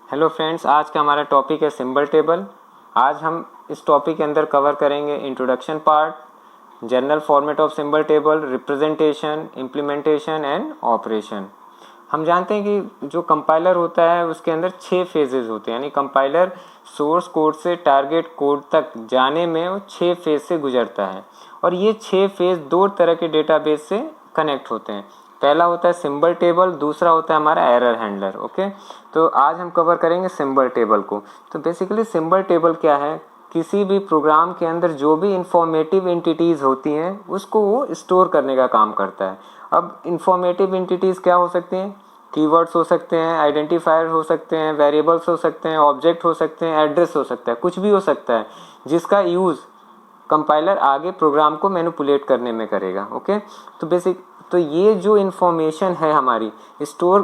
Hello friends, आज का हमारा टॉपिक है सिंबल टेबल। आज हम इस टॉपिक के अंदर कवर करेंगे introduction part, general format of symbol table, representation, implementation and operation. हम जानते हैं कि जो कंपाइलर होता है उसके अंदर 6 फेजेस होते हैं, यानी कंपाइलर सोर्स कोड से टारगेट कोड तक जाने में वो 6 फेज से गुजरता है। और ये 6 फेज 2 तरह के डेटाबेस से कनेक्ट होते हैं। पहला होता है सिंबल टेबल, दूसरा होता है हमारा एरर हैंडलर। ओके, तो आज हम कवर करेंगे सिंबल टेबल को। तो बेसिकली सिंबल टेबल क्या है? किसी भी प्रोग्राम के अंदर जो भी इंफॉर्मेटिव एंटिटीज़ होती हैं उसको वो स्टोर करने का काम करता है। अब इंफॉर्मेटिव एंटिटीज़ क्या हो सकती हैं? कीवर्ड्स हो सकते हैं, आइडेंटिफायर हो सकते हैं, वेरिएबल्स हो सकते हैं, ऑब्जेक्ट हो सकते हैं, एड्रेस हो सकता है, कुछ भी हो सकता है जिसका यूज़ कंपाइलर आगे प्रोग्राम को मैनिपुलेट करने में करेगा। ओके, तो ये जो इन्फॉर्मेशन है हमारी स्टोर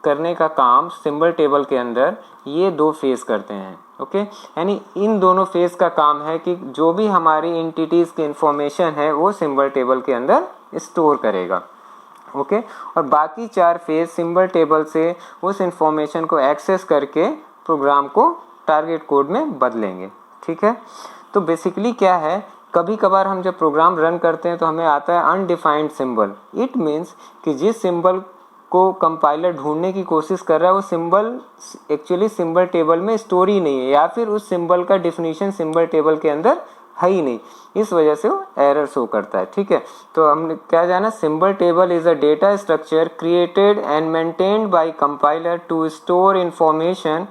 करने का काम सिंबल टेबल के अंदर ये 2 फेज करते हैं। ओके, यानी इन दोनों फेज का काम है कि जो भी हमारी एंटिटीज़ की इन्फॉर्मेशन है वो सिंबल टेबल के अंदर स्टोर करेगा। ओके, और बाकी 4 फेज सिंबल टेबल से उस इंफॉर्मेशन को एक्सेस करके प्रोग्राम को टारगेट कोड में बदलेंगे। ठीक है, तो बेसिकली क्या है, कभी कभार हम जब प्रोग्राम रन करते हैं तो हमें आता है अनडिफाइंड सिंबल। इट मीन्स कि जिस सिंबल को कंपाइलर ढूंढने की कोशिश कर रहा है वो सिंबल एक्चुअली सिंबल टेबल में स्टोर ही नहीं है, या फिर उस सिंबल का डिफिनीशन सिंबल टेबल के अंदर है ही नहीं। इस वजह से वो एरर शो करता है। ठीक है, तो हमने क्या जाना, symbol table is a data structure created and maintained by compiler to store information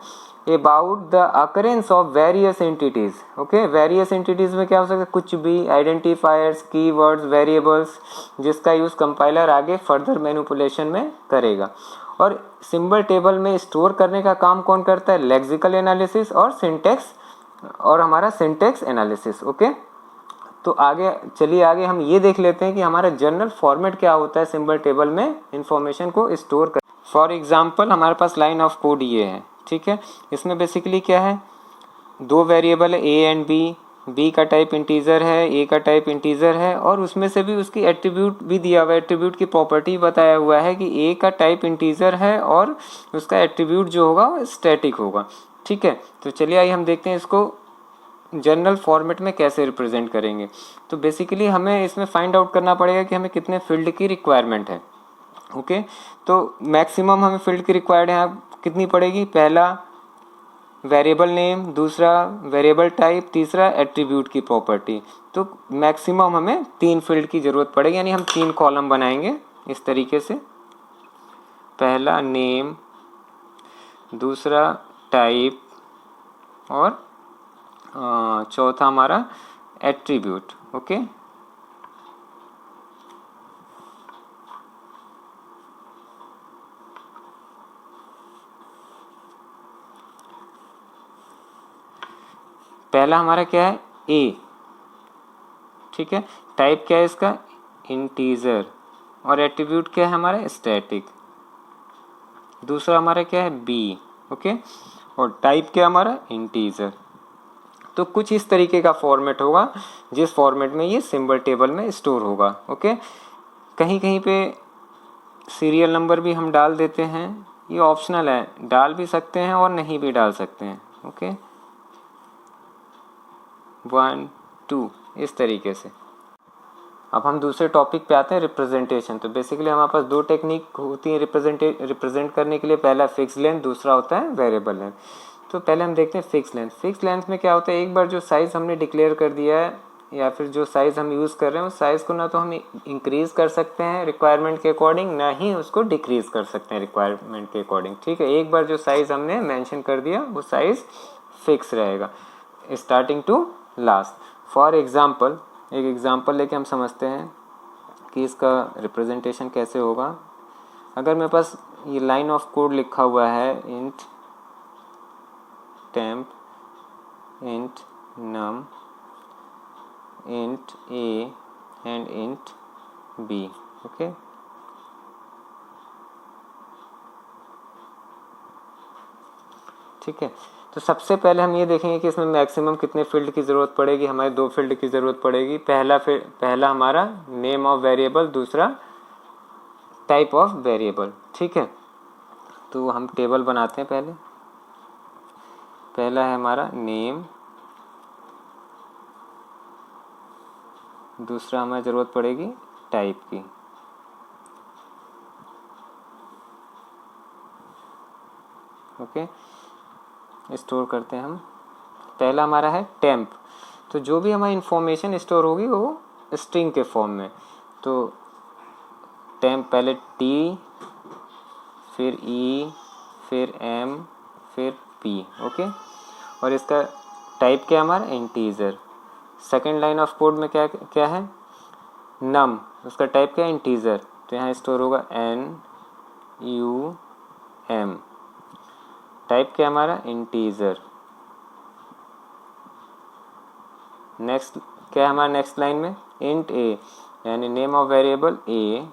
about the occurrence of various entities। Okay, various entities में क्या हो सकता है? कुछ भी, आइडेंटिफायर्स, कीवर्ड्स, वेरिएबल्स, जिसका यूज कंपाइलर आगे फर्दर मैनिपुलेशन में करेगा। और सिंबल टेबल में स्टोर करने का काम कौन करता है? लेक्सिकल एनालिसिस और सिंटेक्स, और हमारा सिंटेक्स एनालिसिस। ओके, तो आगे हम ये देख लेते हैं कि हमारा जनरल फॉर्मेट क्या होता है सिंबल टेबल में इंफॉर्मेशन को स्टोर कर। फॉर एग्जाम्पल हमारे पास लाइन ऑफ कोड ये है। ठीक है, इसमें बेसिकली क्या है, 2 वेरिएबल है ए एंड बी का टाइप इंटीजर है, ए का टाइप इंटीजर है, और उसमें से भी उसकी एट्रीब्यूट भी दिया हुआ है, एट्रीब्यूट की प्रॉपर्टी बताया हुआ है कि ए का टाइप इंटीजर है और उसका एट्रीब्यूट जो होगा वो स्टैटिक होगा। ठीक है, तो चलिए आइए हम देखते हैं इसको जनरल फॉर्मेट में कैसे रिप्रेजेंट करेंगे। तो बेसिकली हमें इसमें फाइंड आउट करना पड़ेगा कि हमें कितने फील्ड की रिक्वायरमेंट है। ओके, तो मैक्सिमम हमें फील्ड की रिक्वायर्ड है कितनी पड़ेगी? पहला वेरिएबल नेम, दूसरा वेरिएबल टाइप, तीसरा एट्रीब्यूट की प्रॉपर्टी। तो मैक्सिमम हमें 3 फील्ड की ज़रूरत पड़ेगी, यानी हम 3 कॉलम बनाएंगे इस तरीके से। पहला नेम, दूसरा टाइप, और चौथा हमारा एट्रीब्यूट। ओके, पहला हमारा क्या है? ए। ठीक है, टाइप क्या है इसका? इंटीजर, और एट्रीब्यूट क्या है हमारा? स्टैटिक। दूसरा हमारा क्या है? बी। ओके, और टाइप क्या हमारा? इंटीजर। तो कुछ इस तरीके का फॉर्मेट होगा जिस फॉर्मेट में ये सिंबल टेबल में स्टोर होगा। ओके, कहीं कहीं पे सीरियल नंबर भी हम डाल देते हैं, ये ऑप्शनल है, डाल भी सकते हैं और नहीं भी डाल सकते हैं। ओके, 1 2 इस तरीके से। अब हम दूसरे टॉपिक पे आते हैं, रिप्रेजेंटेशन। तो बेसिकली हमारे पास 2 टेक्निक होती है रिप्रेजेंट करने के लिए। पहला फिक्स लेंथ, दूसरा होता है वेरिएबल लेंथ। तो पहले हम देखते हैं फिक्स लेंथ। फिक्स लेंथ में क्या होता है, एक बार जो साइज़ हमने डिक्लेयर कर दिया है या फिर जो साइज़ हम यूज़ कर रहे हैं उस साइज़ को ना तो हम इंक्रीज़ कर सकते हैं रिक्वायरमेंट के अकॉर्डिंग, ना ही उसको डिक्रीज़ कर सकते हैं रिक्वायरमेंट के अकॉर्डिंग। ठीक है, एक बार जो साइज़ हमने मेंशन कर दिया वो साइज़ फिक्स रहेगा starting to last. For example, एक एग्जाम्पल लेके हम समझते हैं कि इसका रिप्रेजेंटेशन कैसे होगा। अगर मेरे पास ये लाइन ऑफ कोड लिखा हुआ है, int temp, int num, int A and int B. Okay, ठीक है, तो सबसे पहले हम ये देखेंगे कि इसमें मैक्सिमम कितने फील्ड की ज़रूरत पड़ेगी। हमारे 2 फील्ड की ज़रूरत पड़ेगी। पहला हमारा नेम ऑफ वेरिएबल, दूसरा टाइप ऑफ वेरिएबल। ठीक है, तो हम टेबल बनाते हैं पहले। पहला है हमारा नेम, दूसरा हमें ज़रूरत पड़ेगी टाइप की। ओके, स्टोर करते हैं हम। पहला हमारा है टेम्प, तो जो भी हमारी इंफॉर्मेशन स्टोर होगी वो स्ट्रिंग के फॉर्म में। तो टेम्प पहले टी, फिर ई, फिर एम, फिर पी। ओके, और इसका टाइप क्या है हमारा integer. Second line of code में क्या क्या है, नम, उसका टाइप क्या है इंटीजर, तो यहाँ स्टोर होगा एन यू एम, टाइप क्या है हमारा इंटीजर। नेक्स्ट क्या है हमारा नेक्स्ट लाइन में, इंट ए, यानी नेम ऑफ वेरिएबल ए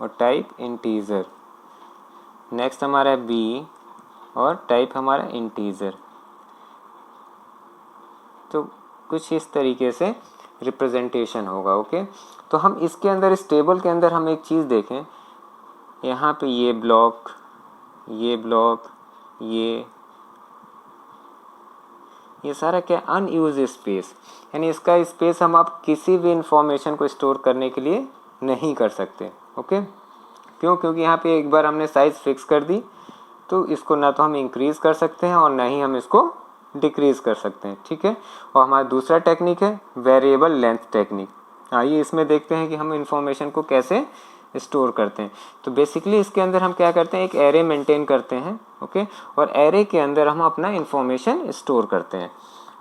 और टाइप इंटीजर। नेक्स्ट हमारा है बी और टाइप हमारा इंटीजर। तो कुछ इस तरीके से रिप्रेजेंटेशन होगा। ओके, तो हम इसके अंदर, इस टेबल के अंदर हम एक चीज़ देखें, यहाँ पे ये ब्लॉक, ये ब्लॉक, ये सारा क्या अनयूज स्पेस, यानी इसका स्पेस हम आप किसी भी इंफॉर्मेशन को स्टोर करने के लिए नहीं कर सकते। ओके, क्यों? क्योंकि यहाँ पे एक बार हमने साइज़ फिक्स कर दी, तो इसको ना तो हम इंक्रीज़ कर सकते हैं और ना ही हम इसको डिक्रीज़ कर सकते हैं। ठीक है, और हमारा दूसरा टेक्निक है वेरिएबल लेंथ टेक्निक। आइए इसमें देखते हैं कि हम इंफॉर्मेशन को कैसे स्टोर करते हैं। तो बेसिकली इसके अंदर हम क्या करते हैं, एक एरे मेंटेन करते हैं। ओके, और एरे के अंदर हम अपना इंफॉर्मेशन स्टोर करते हैं।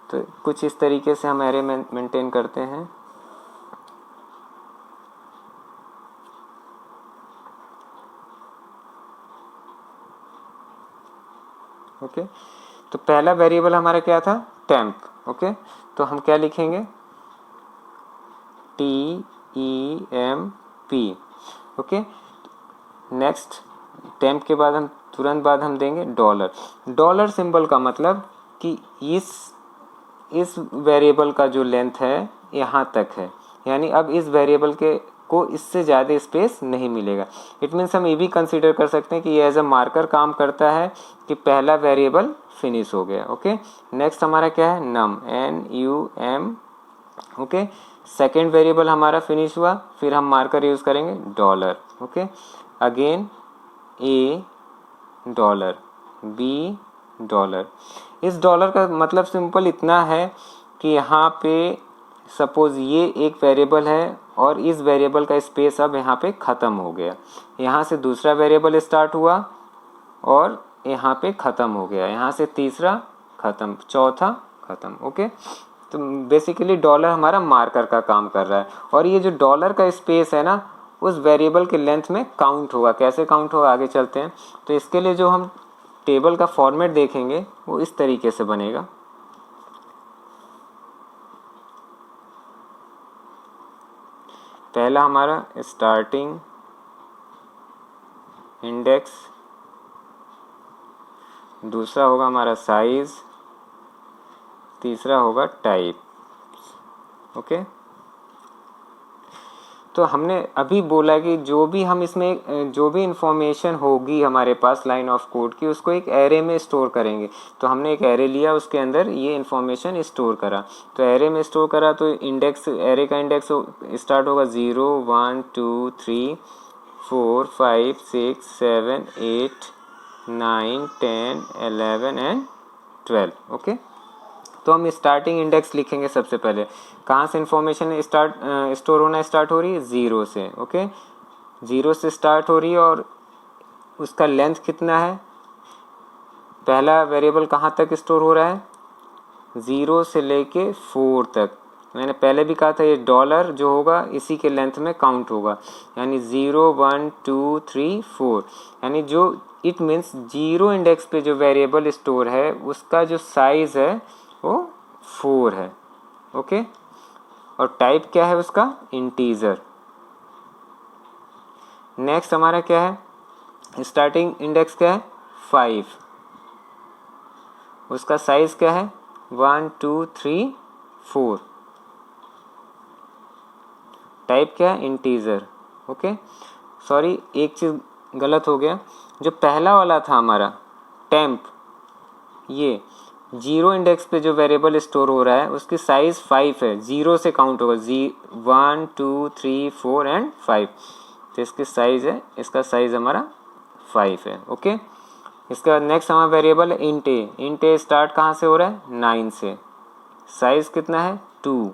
तो कुछ इस तरीके से हम एरे मेंटेन करते हैं। ओके, तो पहला वेरिएबल हमारा क्या था, टेम्प। ओके, तो हम क्या लिखेंगे, T E M P. Okay, next temp के बाद हम तुरंत बाद हम देंगे डॉलर। डॉलर सिंबल का मतलब कि इस वेरिएबल का जो लेंथ है यहाँ तक है, यानी अब इस वेरिएबल के को इससे ज़्यादा स्पेस नहीं मिलेगा। इट मीन्स हम ये भी कंसीडर कर सकते हैं कि ये एज अ मार्कर काम करता है कि पहला वेरिएबल फिनिश हो गया। ओके, नेक्स्ट हमारा क्या है, num, N U M. Okay, second variable हमारा फिनिश हुआ, फिर हम मार्कर यूज़ करेंगे dollar. Okay, again A dollar, B dollar. इस डॉलर का मतलब सिंपल इतना है कि यहाँ पे सपोज ये एक वेरिएबल है और इस वेरिएबल का स्पेस अब यहाँ पे ख़त्म हो गया, यहाँ से दूसरा वेरिएबल स्टार्ट हुआ और यहाँ पे ख़त्म हो गया, यहाँ से तीसरा ख़त्म, चौथा ख़त्म। ओके, तो बेसिकली डॉलर हमारा मार्कर का काम कर रहा है, और ये जो डॉलर का स्पेस है ना, उस वेरिएबल के लेंथ में काउंट होगा। कैसे काउंट होगा, आगे चलते हैं। तो इसके लिए जो हम टेबल का फॉर्मेट देखेंगे वो इस तरीके से बनेगा। पहला हमारा स्टार्टिंग इंडेक्स, दूसरा होगा हमारा साइज, तीसरा होगा टाइप। ओके, तो हमने अभी बोला कि जो भी हम इसमें जो भी इंफॉर्मेशन होगी हमारे पास लाइन ऑफ कोड की, उसको एक एरे में स्टोर करेंगे। तो हमने एक एरे लिया, उसके अंदर ये इंफॉर्मेशन स्टोर करा। तो एरे में स्टोर करा तो इंडेक्स, एरे का इंडेक्स स्टार्ट होगा 0 1 2 3 4 5 6 7 8 9 10 11 एंड 12। ओके, तो हम स्टार्टिंग इंडेक्स लिखेंगे सबसे पहले। कहाँ से इंफॉर्मेशन स्टोर होना स्टार्ट हो रही है, 0 से। ओके, 0 से स्टार्ट हो रही है और उसका लेंथ कितना है, पहला वेरिएबल कहाँ तक स्टोर हो रहा है, 0 से लेके 4 तक। मैंने पहले भी कहा था ये डॉलर जो होगा इसी के लेंथ में काउंट होगा, यानी 0 1 2 3 4, यानी जो इट मीन्स 0 इंडेक्स पे जो वेरिएबल स्टोर है उसका जो साइज है वो 4 है। ओके, और टाइप क्या है उसका, इंटीजर। नेक्स्ट हमारा क्या है, स्टार्टिंग इंडेक्स क्या है, 5, उसका साइज क्या है 1 2 3 4, टाइप क्या है इंटीजर। ओके, सॉरी एक चीज़ गलत हो गया, जो पहला वाला था हमारा टेम्प, ये 0 इंडेक्स पे जो वेरिएबल स्टोर हो रहा है उसकी साइज़ 5 है, 0 से काउंट होगा, 1 2 3 4 एंड 5, तो इसकी साइज़ है, इसका साइज़ हमारा 5 है। ओके, इसका नेक्स्ट हमारा वेरिएबल है इंट ए। इंट ए स्टार्ट कहाँ से हो रहा है, 9 से, साइज़ कितना है 2,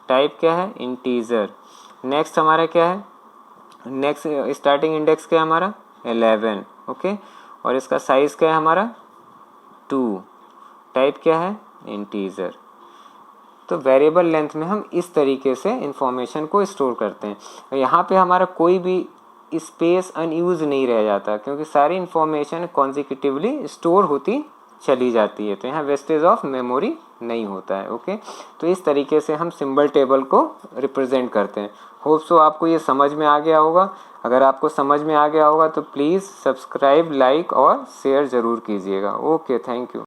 टाइप क्या है इंटीजर। नेक्स्ट हमारा क्या है, नेक्स्ट स्टार्टिंग इंडेक्स क्या है हमारा 11। ओके, और इसका साइज़ क्या है हमारा 2, टाइप क्या है इंटीजर। तो वेरिएबल लेंथ में हम इस तरीके से इंफॉर्मेशन को स्टोर करते हैं। यहाँ पे हमारा कोई भी स्पेस अनयूज नहीं रह जाता, क्योंकि सारी इंफॉर्मेशन कॉन्जिक्यूटिवली स्टोर होती चली जाती है, तो यहाँ वेस्टेज ऑफ मेमोरी नहीं होता है। ओके, तो इस तरीके से हम सिंबल टेबल को रिप्रेजेंट करते हैं। होप सो आपको ये समझ में आ गया होगा। अगर आपको समझ में आ गया होगा तो प्लीज़ सब्सक्राइब, लाइक और शेयर ज़रूर कीजिएगा। Okay, thank you.